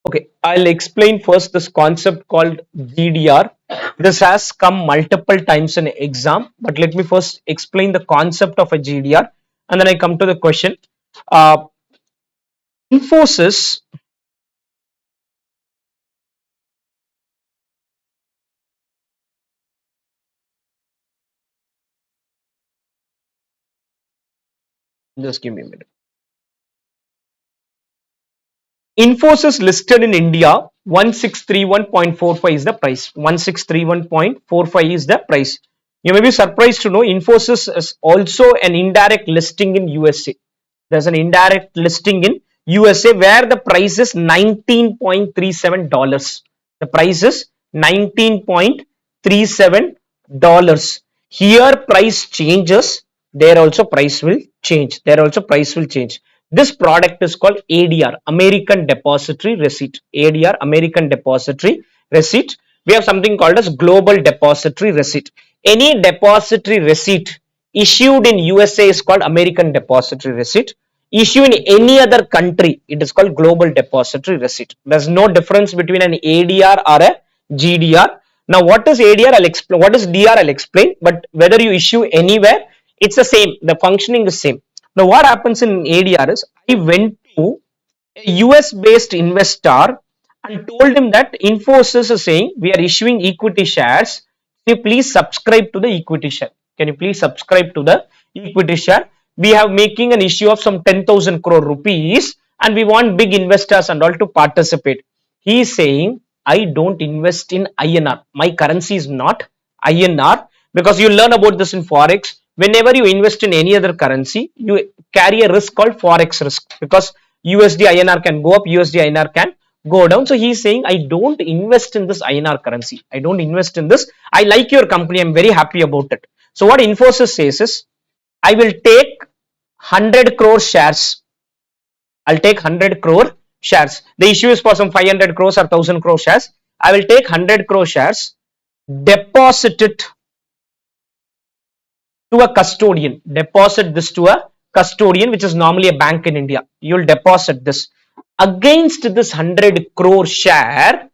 Okay, I'll explain first this concept called GDR. This has come multiple times in exam, but let me first explain the concept of a GDR and then I come to the question. Uh, Infosys, just give me a minute. Infosys listed in India, 1631.45 is the price. 1631.45 is the price. You may be surprised to know Infosys is also an indirect listing in USA. There's an indirect listing in USA where the price is $19.37. The price is $19.37. Here price changes, there also price will change. There also price will change. This product is called ADR, American Depository Receipt. ADR, American Depository Receipt. We have something called as Global Depository Receipt. Any depository receipt issued in USA is called American Depository Receipt. Issue in any other country, it is called Global Depository Receipt. There's no difference between an ADR or a GDR. Now, what is ADR? I'll explain. What is DR? I'll explain. But whether you issue anywhere, it's the same. The functioning is same. Now, what happens in ADR is I went to a US based investor and told him that Infosys is saying we are issuing equity shares. Can you please subscribe to the equity share? Can you please subscribe to the equity share? We have making an issue of some 10,000 crore rupees and we want big investors and all to participate. He is saying I don't invest in INR. My currency is not INR because you learn about this in Forex. Whenever you invest in any other currency, you carry a risk called Forex risk because USD INR can go up, USD INR can go down. So he's saying, I don't invest in this INR currency. I don't invest in this. I like your company. I'm very happy about it. So what Infosys says is, I will take 100 crore shares. I'll take 100 crore shares. The issue is for some 500 crores or 1000 crore shares. I will take 100 crore shares, deposit it to a custodian. Deposit this to a custodian, which is normally a bank in India. You'll deposit this. Against this 100 crore share,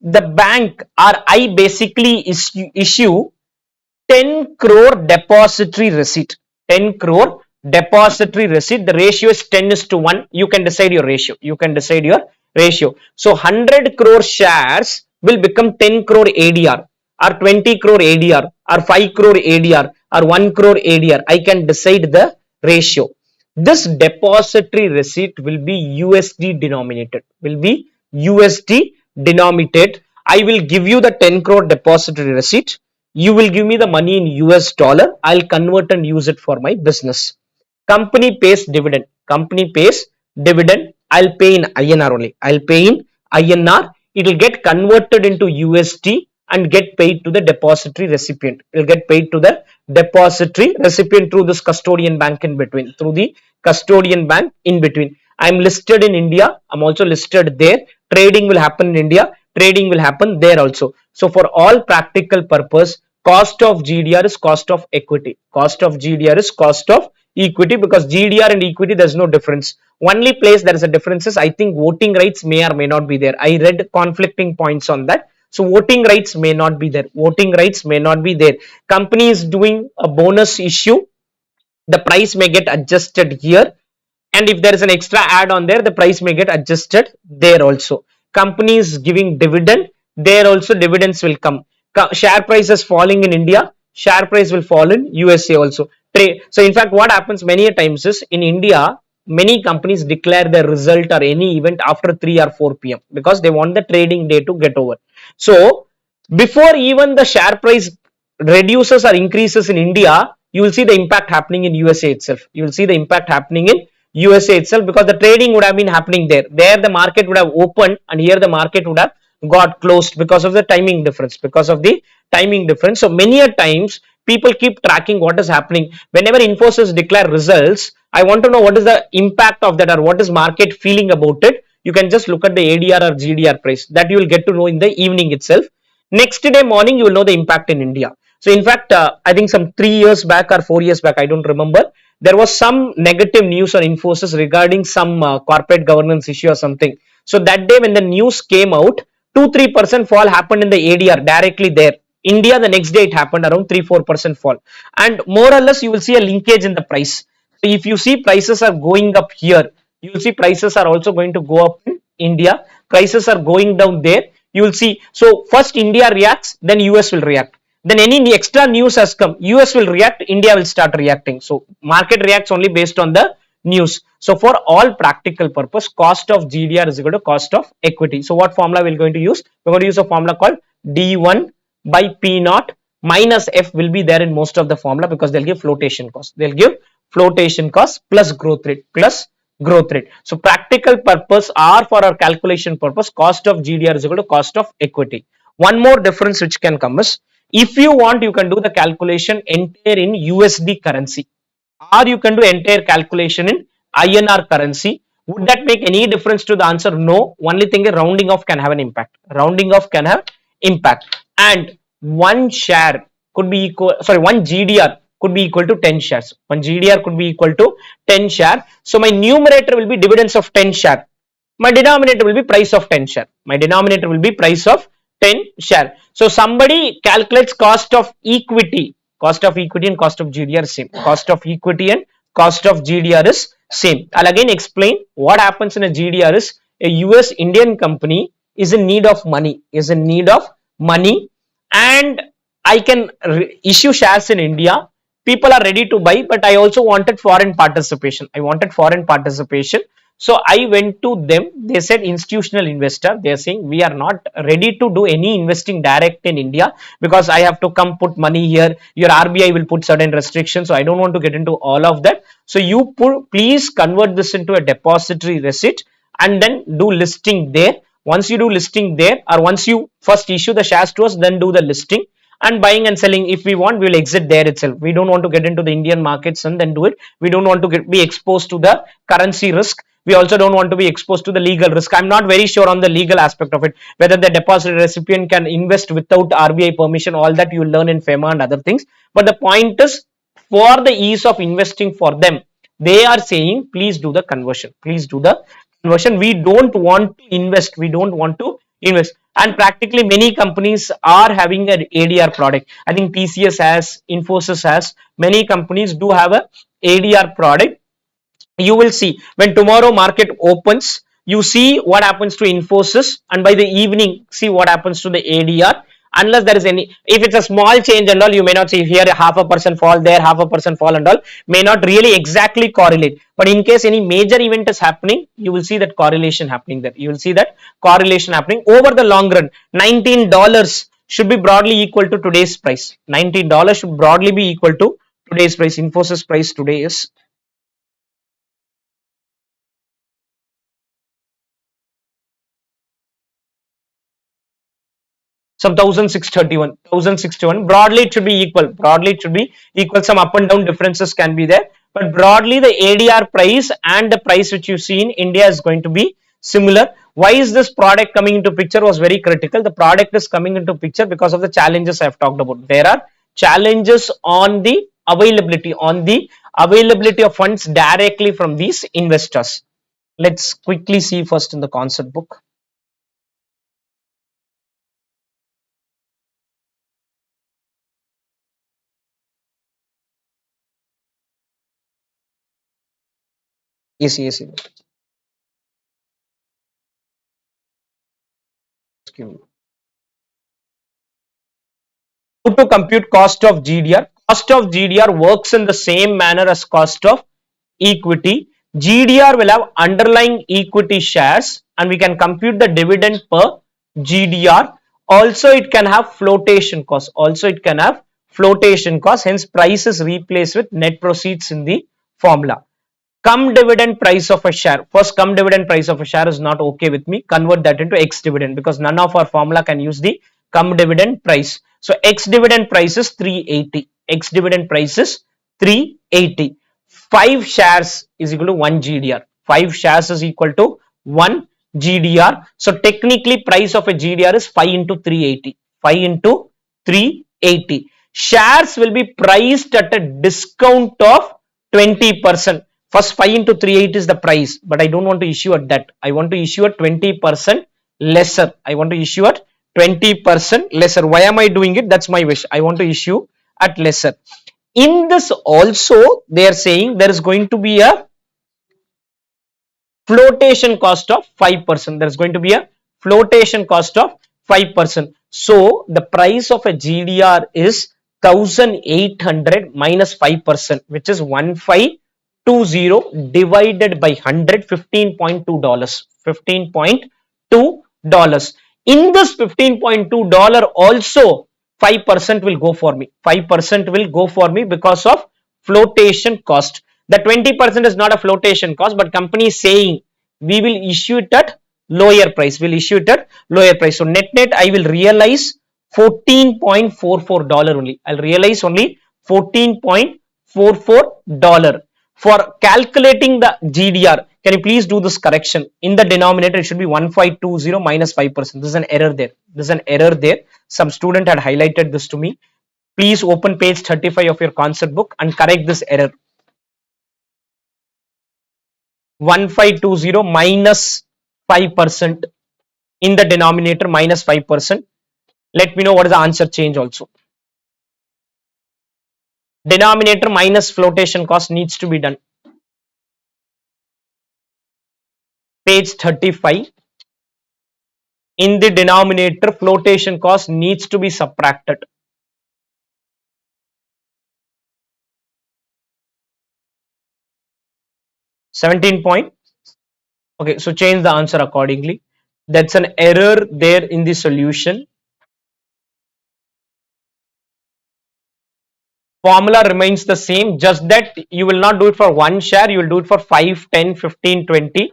the bank or I basically issue 10 crore depository receipt. 10 crore depository receipt. The ratio is 10:1. You can decide your ratio. You can decide your ratio. So 100 crore shares will become 10 crore ADR or 20 crore ADR or 5 crore ADR or 1 crore ADR. I can decide the ratio. This depository receipt will be USD denominated. Will be USD denominated. I will give you the 10 crore depository receipt. You will give me the money in US dollar. I'll convert and use it for my business. Company pays dividend. Company pays dividend. I'll pay in INR only. I'll pay in INR. It will get converted into USD and get paid to the depository recipient. It will get paid to the depository recipient through this custodian bank in between. Through the custodian bank in between. I'm listed in India. I'm also listed there. Trading will happen in India. Trading will happen there also. So for all practical purpose, cost of GDR is cost of equity. Cost of GDR is cost of equity because GDR and equity there's no difference. Only place there is a difference is I think voting rights may or may not be there. I read conflicting points on that. So voting rights may not be there. Voting rights may not be there. Company is doing a bonus issue. The price may get adjusted here. And if there is an extra add on there, the price may get adjusted there also. Company is giving dividend. There also dividends will come. Share price is falling in India. Share price will fall in USA also. So in fact, what happens many a times is in India, many companies declare their result or any event after 3 or 4 p.m. because they want the trading day to get over. So before even the share price reduces or increases in India, you will see the impact happening in USA itself. You will see the impact happening in USA itself because the trading would have been happening there. There the market would have opened and here the market would have got closed because of the timing difference. Because of the timing difference. So many a times people keep tracking what is happening. Whenever Infosys declare results, I want to know what is the impact of that or what is market feeling about it. You can just look at the ADR or GDR price. That you will get to know in the evening itself. Next day morning, you will know the impact in India. So in fact, I think some 3 years back or 4 years back, I don't remember, there was some negative news on Infosys regarding some corporate governance issue or something. So that day when the news came out, 2-3% fall happened in the ADR directly there. India, the next day it happened around 3-4% fall, and more or less you will see a linkage in the price. So if you see prices are going up here, you will see prices are also going to go up in India. Prices are going down there. You will see. So first India reacts, then US will react. Then any extra news has come, US will react, India will start reacting. So market reacts only based on the news. So for all practical purpose, cost of GDR is equal to cost of equity. So what formula we're going to use? We're going to use a formula called D1 by P naught minus F will be there in most of the formula, because they'll give flotation cost. They'll give flotation cost plus growth rate, plus growth rate. So practical purpose, or for our calculation purpose, cost of GDR is equal to cost of equity. One more difference which can come is, if you want, you can do the calculation entire in USD currency, or you can do entire calculation in INR currency. Would that make any difference to the answer? No. Only thing is rounding off can have an impact. Rounding off can have impact. And one share could be equal, sorry, one GDR could be equal to 10 shares. One GDR could be equal to 10 share. So my numerator will be dividends of 10 share. My denominator will be price of 10 share. My denominator will be price of 10 share. So somebody calculates cost of equity. Cost of equity and cost of GDR is same. Cost of equity and cost of GDR is same. I'll again explain what happens in a GDR is, a US Indian company is in need of money, and I can issue shares in India. People are ready to buy, but I also wanted foreign participation. So I went to them. They said institutional investor. They are saying we are not ready to do any investing direct in India, because I have to come put money here. Your RBI will put certain restrictions. So I don't want to get into all of that. So you please convert this into a depository receipt and then do listing there. Once you do listing there, or once you first issue the shares to us, then do the listing. And buying and selling, if we want, we will exit there itself. We don't want to get into the Indian markets and then do it. We don't want to be exposed to the currency risk. We also don't want to be exposed to the legal risk. I'm not very sure on the legal aspect of it, whether the deposit recipient can invest without RBI permission. All that you learn in FEMA and other things. But the point is, for the ease of investing for them, they are saying please do the conversion. We don't want to invest. And practically many companies are having an ADR product. I think TCS has, Infosys has, many companies do have a ADR product. You will see when tomorrow market opens, you see what happens to Infosys, and by the evening see what happens to the ADR. Unless there is any, if it's a small change and all, you may not see here 0.5% fall, there 0.5% fall and all, may not really exactly correlate. But in case any major event is happening, you will see that correlation happening there. Over the long run. $19 should be broadly equal to today's price. $19 should broadly be equal to today's price. Infosys price today is some 1631. Broadly it should be equal. Some up and down differences can be there, but broadly the ADR price and the price which you see in India is going to be similar. Why is this product coming into picture was very critical. The product is coming into picture because of the challenges I have talked about. There are challenges on the availability of funds directly from these investors. Let's quickly see first in the concept book. Easy. How to compute cost of GDR? Cost of GDR works in the same manner as cost of equity. GDR will have underlying equity shares, and we can compute the dividend per GDR. Also, it can have flotation cost. Hence, price is replaced with net proceeds in the formula. Cum dividend price of a share. First, cum dividend price of a share is not okay with me. Convert that into X dividend, because none of our formula can use the cum dividend price. So X dividend price is 380. 5 shares is equal to 1 GDR. 5 shares is equal to 1 GDR. So technically price of a GDR is 5 into 380. Shares will be priced at a discount of 20%. First 5 into 38 is the price, but I don't want to issue at that. I want to issue at 20% lesser. I want to issue at 20% lesser. Why am I doing it? That's my wish. I want to issue at lesser. In this also, they are saying there is going to be a flotation cost of 5%. There's going to be a flotation cost of 5%. So the price of a GDR is 1800 minus 5%, which is 1520 divided by 100, $15.2. $15.2. In this $15.2 also 5% will go for me. 5% will go for me because of flotation cost. The 20% is not a flotation cost, but company is saying we will issue it at lower price. We'll issue it at lower price. So net I will realize $14.44 only. I'll realize only $14.44. For calculating the GDR, can you please do this correction? In the denominator, it should be 1520 minus 5%. This is an error there. This is an error there. Some student had highlighted this to me. Please open page 35 of your concept book and correct this error. 1520 minus 5% in the denominator, minus 5%. Let me know what is the answer change also. Denominator minus flotation cost needs to be done. Page 35. In the denominator, flotation cost needs to be subtracted. 17 point. Okay, so change the answer accordingly. That's an error there in the solution. Formula remains the same, just that you will not do it for one share, you will do it for 5, 10, 15, 20.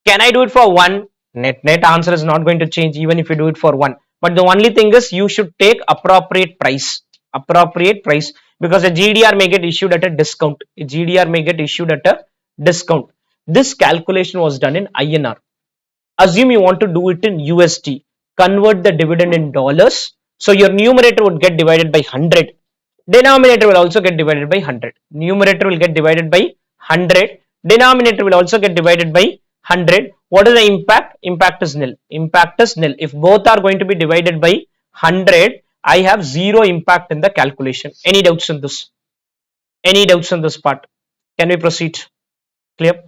Can I do it for one? Net answer is not going to change even if you do it for one. But the only thing is you should take appropriate price. Appropriate price, because a GDR may get issued at a discount. A GDR may get issued at a discount. This calculation was done in INR. Assume you want to do it in USD. Convert the dividend in dollars. So your numerator would get divided by 100. Denominator will also get divided by 100. Numerator will get divided by 100. Denominator will also get divided by 100. What is the impact? Impact is nil. Impact is nil. If both are going to be divided by 100, I have zero impact in the calculation. Any doubts in this? Any doubts on this part? Can we proceed? Clear?